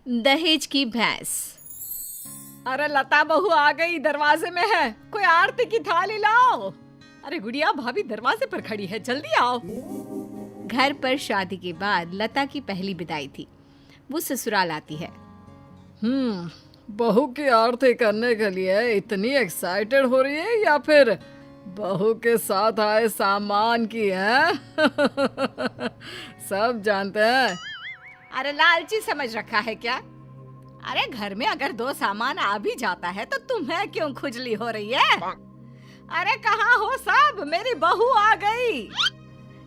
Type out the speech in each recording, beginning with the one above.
दहेज की भैंस। अरे लता बहू आ गई, दरवाजे में है, कोई आरती की थाली लाओ। अरे गुड़िया भाभी दरवाजे पर खड़ी है, जल्दी आओ। घर पर शादी के बाद लता की पहली विदाई थी। वो ससुराल आती है। बहू की आरती करने के लिए इतनी एक्साइटेड हो रही है या फिर बहू के साथ आए सामान की है? सब जानते हैं। अरे लालची समझ रखा है क्या? अरे घर में अगर दो सामान आ भी जाता है तो तुम्हें क्यों खुजली हो रही है? अरे कहाँ हो सब, मेरी बहू आ गई।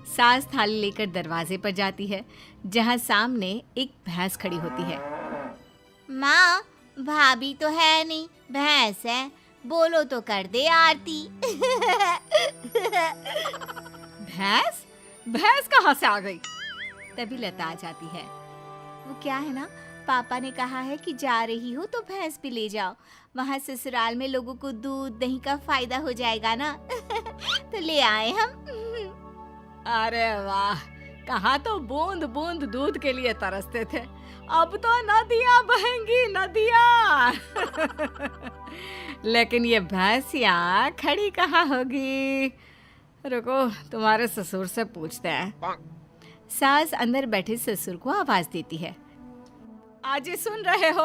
सास थाली लेकर दरवाजे पर जाती है, जहाँ सामने एक भैंस खड़ी होती है। माँ, भाभी तो है नहीं, भैंस है, बोलो तो कर दे आरती। भैंस? भैंस कहाँ से आ गई? तभी लता आ जाती है। वो क्या है ना, पापा ने कहा है कि जा रही हो तो भैंस भी ले जाओ, वहाँ ससुराल में लोगों को दूध दही का फायदा हो जाएगा ना। तो ले आए हम। अरे वाह, कहाँ तो बूंद बूंद दूध के लिए तरसते थे, अब तो नदियाँ बहेंगी नदियाँ। लेकिन ये भैंसिया खड़ी कहाँ होगी? रुको, तुम्हारे ससुर से पूछते हैं। सास अंदर बैठे ससुर को आवाज देती है। आज सुन रहे हो,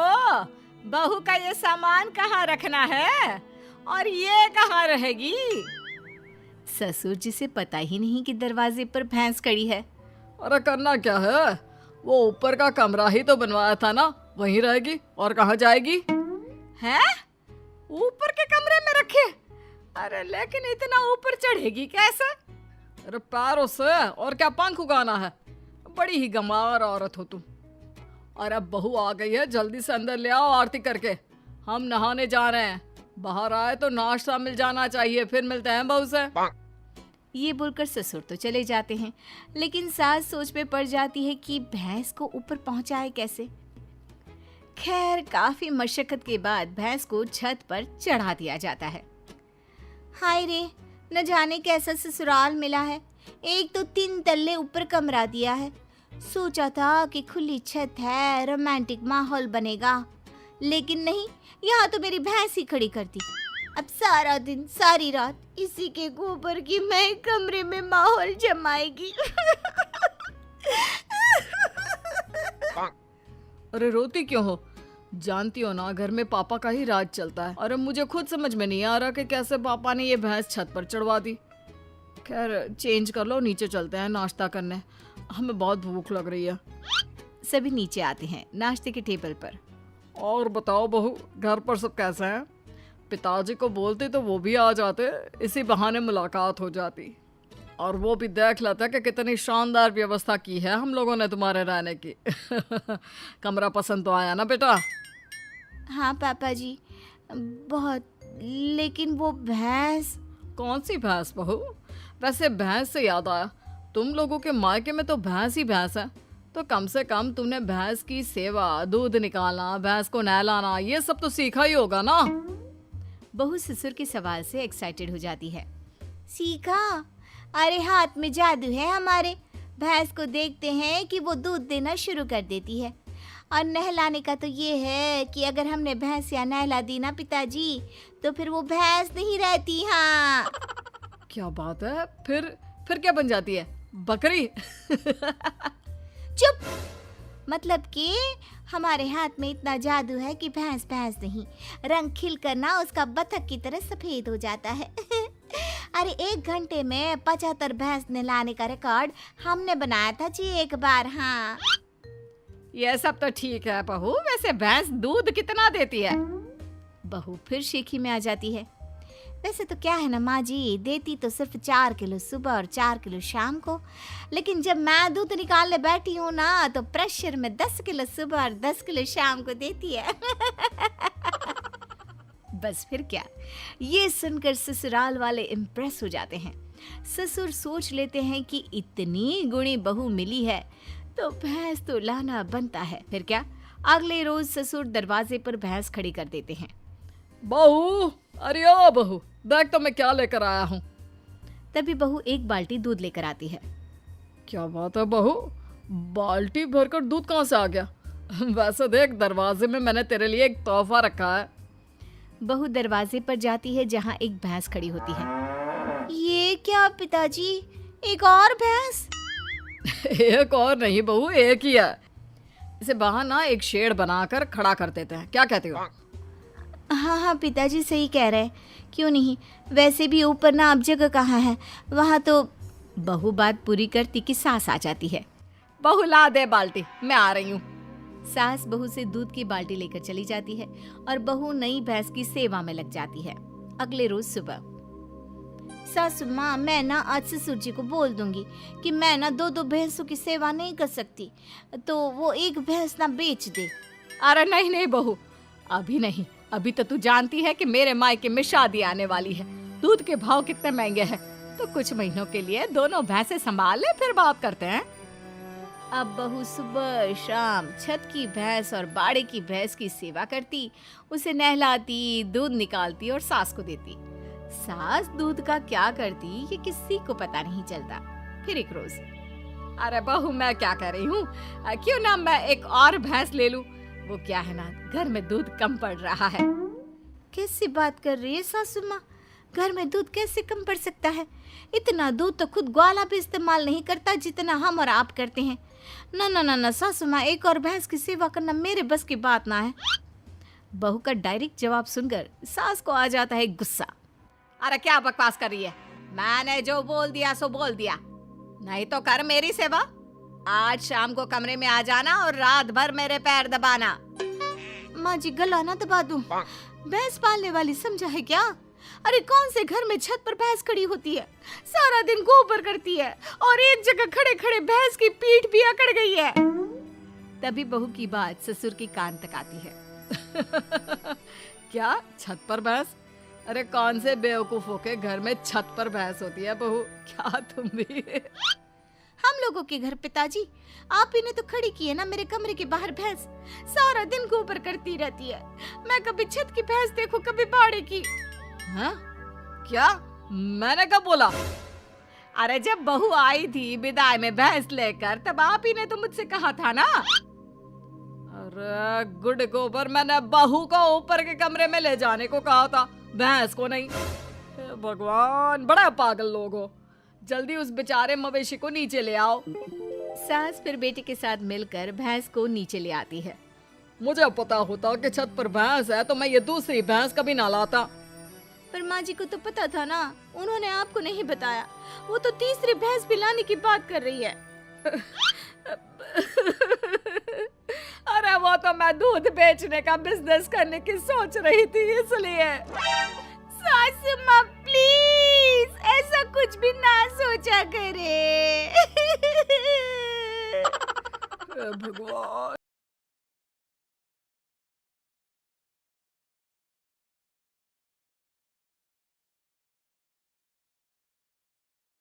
बहू का ये सामान कहाँ रखना है और ये कहाँ रहेगी? ससुर जी से पता ही नहीं कि दरवाजे पर भैंस खड़ी है। अरे करना क्या है, वो ऊपर का कमरा ही तो बनवाया था ना, वहीं रहेगी और कहाँ जाएगी? हैं? ऊपर के कमरे में रखे? अरे लेकिन इतना ऊपर चढ़ेगी कैसे? अरे पैरों से, और क्या पंख उगाना है? बड़ी ही गंवार औरत हो तुम। और अब बहू आ गई है, जल्दी से अंदर ले आओ आरती करके, हम नहाने जा रहे हैं। बाहर आए तो नाश्ता मिल जाना चाहिए, फिर मिलते हैं बहू से। ये बोलकर ससुर तो चले जाते हैं, लेकिन सास सोच में पड़ जाती है कि भैंस को ऊपर पहुंचाए कैसे। खैर, काफी मशक्कत के बाद भैंस को छत पर चढ़ा दिया जाता है। हाय रे, न जाने कैसा ससुराल मिला है, एक तो 3 तल्ले ऊपर कमरा दिया है। सोचा था कि खुली छत है, रोमांटिक माहौल बनेगा, लेकिन नहीं, यहाँ तो मेरी भैंस ही खड़ी कर दी। अब सारा दिन सारी रात इसी के गोबर की मैं कमरे में माहौल जमाएगी। अरे रोती क्यों हो? जानती हो ना, घर में पापा का ही राज चलता है। और अब मुझे खुद समझ में नहीं आ रहा कि कैसे पापा ने ये भैंस छत पर चढ़वा दी। खैर चेंज कर लो, नीचे चलते हैं नाश्ता करने, हमें बहुत भूख लग रही है। सभी नीचे आते हैं नाश्ते के टेबल पर। और बताओ बहू, घर पर सब कैसे हैं? पिताजी को बोलते तो वो भी आ जाते, इसी बहाने मुलाकात हो जाती, और वो भी देख लेते कि कितनी शानदार व्यवस्था की है हम लोगों ने तुम्हारे रहने की। कमरा पसंद तो आया ना बेटा? हाँ पापा जी, बहुत। लेकिन वो भैंस। कौन सी भैंस बहू? वैसे भैंस से याद आया, तुम लोगों के मायके में तो भैंस ही भैंस है, तो कम से कम तुमने भैंस की सेवा, दूध निकालना, भैंस को नहलाना, ये सब तो सीखा ही होगा ना? बहू ससुर के सवाल से एक्साइटेड हो जाती है। सीखा? अरे हाथ में जादू है हमारे। भैंस को देखते हैं कि वो दूध देना शुरू कर देती है, और नहलाने का तो ये है कि अगर हमने भैंस या नहला दी ना पिताजी, तो फिर वो भैंस नहीं रहती। हाँ। क्या बात है? फिर क्या बन जाती है? बकरी? चुप। मतलब कि हमारे हाथ में इतना जादू है कि भैंस भैंस नहीं, रंग खिल कर ना उसका बतख की तरह सफेद हो जाता है। अरे 1 घंटे में 75 भैंस नहलाने का रिकॉर्ड हमने बनाया था जी एक बार। हाँ, ये सब तो ठीक है बहू, वैसे भैंस दूध कितना देती है? बहू फिर शेखी में आ जाती है। वैसे तो क्या है ना माँ जी, देती तो सिर्फ 4 किलो सुबह और 4 किलो शाम को, लेकिन जब मैं दूध निकालने बैठी हूँ ना, तो प्रेशर में 10 किलो सुबह और 10 किलो शाम को देती है। बस फिर क्या, ये सुनकर ससुराल वाले इम्प्रेस हो जाते हैं। ससुर सोच लेते हैं कि इतनी गुणी बहू मिली है तो भैंस तो लाना बनता है। फिर क्या, अगले रोज ससुर दरवाजे पर भैंस खड़ी कर देते हैं। बहू, अरे ओ बहू, देख तो मैं क्या लेकर आया हूँ। तभी बहू एक बाल्टी दूध लेकर आती है। क्या बात है बहू, बाल्टी भरकर दूध कहाँ से आ गया? वैसे देख, दरवाजे में मैंने तेरे लिए एक तोहफा रखा है। बहू दरवाजे पर जाती है जहाँ एक भैंस खड़ी होती है। ये क्या पिताजी, एक और भैंस? एक और नहीं बहू, एक ही है। इसे बाहर ना एक शेड बनाकर खड़ा कर देते हैं, क्या कहते हो? हाँ हाँ पिताजी सही कह रहे हैं, क्यों नहीं। वैसे भी ऊपर ना अब जगह कहाँ है, वहाँ तो। बहू बात पूरी करती कि सास आ जाती है। बहू ला दे बाल्टी, मैं आ रही हूँ। सास बहू से दूध की बाल्टी लेकर चली जाती है और बहू नई भैंस की सेवा में लग जाती है। अगले रोज सुबह सासू माँ, मैं ना आज ससुर जी को बोल दूंगी कि मैं ना दो दो भैंसों की सेवा नहीं कर सकती, तो वो एक भैंस ना बेच दे। अरे नहीं नहीं बहू, अभी नहीं। अभी तो तू जानती है कि मेरे मायके में शादी आने वाली है। दूध के भाव कितने महंगे हैं, तो कुछ महीनों के लिए दोनों भैंसें संभाल ले, फिर बात करते हैं। अब बहू सुबह शाम छत की भैंस और बाड़े की भैंस की सेवा करती, उसे नहलाती, दूध निकालती और सास को देती। सास दूध का क्या करती ये किसी को पता नहीं चलता। फिर एक रोज, अरे बहू, मैं क्या कर रही हूँ, क्यों ना मैं एक और भैंस ले लूं। वो क्या है ना, घर में दूध कम पड़ रहा है। कैसी बात कर रही है सासू माँ, घर में दूध कैसे कम पड़ सकता है? इतना दूध तो खुद ग्वाला भी इस्तेमाल नहीं करता जितना हम और आप करते हैं। ना ना ना ना सासू माँ, एक और भैंस की सेवा करना मेरे बस की बात ना है। बहू का डायरेक्ट जवाब सुनकर सास को आ जाता है गुस्सा। अरे क्या बकवास कर रही है, मैंने जो बोल दिया सो बोल दिया। नहीं तो कर मेरी सेवा। आज शाम को कमरे में आ जाना और रात भर मेरे पैर दबाना। माँ जी, गला ना दबा दूं। भैंस पालने वाली समझा है क्या? अरे कौन से घर में छत पर भैंस खड़ी होती है, सारा दिन गोबर करती है और एक जगह खड़े खड़े भैंस की पीठ भी अकड़ गई है। तभी बहू की बात ससुर के कान तक आती है। क्या छत पर भैंस? अरे कौन से बेवकूफों के घर में छत पर भैंस होती है बहू, क्या तुम भी? हम लोगों के घर पिताजी, आप ही ने तो खड़ी की है ना मेरे कमरे के बाहर भैंस। सारा दिन गोबर करती रहती है। मैं कभी छत की भैंस देखूं, कभी बाड़े की। हाँ? क्या? मैंने कब बोला? अरे जब बहू आई थी विदाई में भैंस लेकर, तब आप ही ने तो मुझसे कहा था ना। अरे गुड गोबर, मैंने बहू को ऊपर के कमरे में ले जाने को कहा था, भैंस को नहीं। हे भगवान, बड़ा पागल लोग हो। जल्दी उस बेचारे मवेशी को नीचे ले आओ। सास फिर बेटे के साथ मिलकर भैंस को नीचे ले आती है। मुझे पता होता कि छत पर भैंस है तो मैं ये दूसरी भैंस कभी ना लाता। पर माँ जी को तो पता था ना, उन्होंने आपको नहीं बताया। वो तो तीसरी भैंस भी लाने की बात कर रही है। अरे वो तो मैं दूध बेचने का बिजनेस करने की सोच रही थी, इसलिए। सासू माँ प्लीज ऐसा कुछ भी ना सोचा करे। भगवान।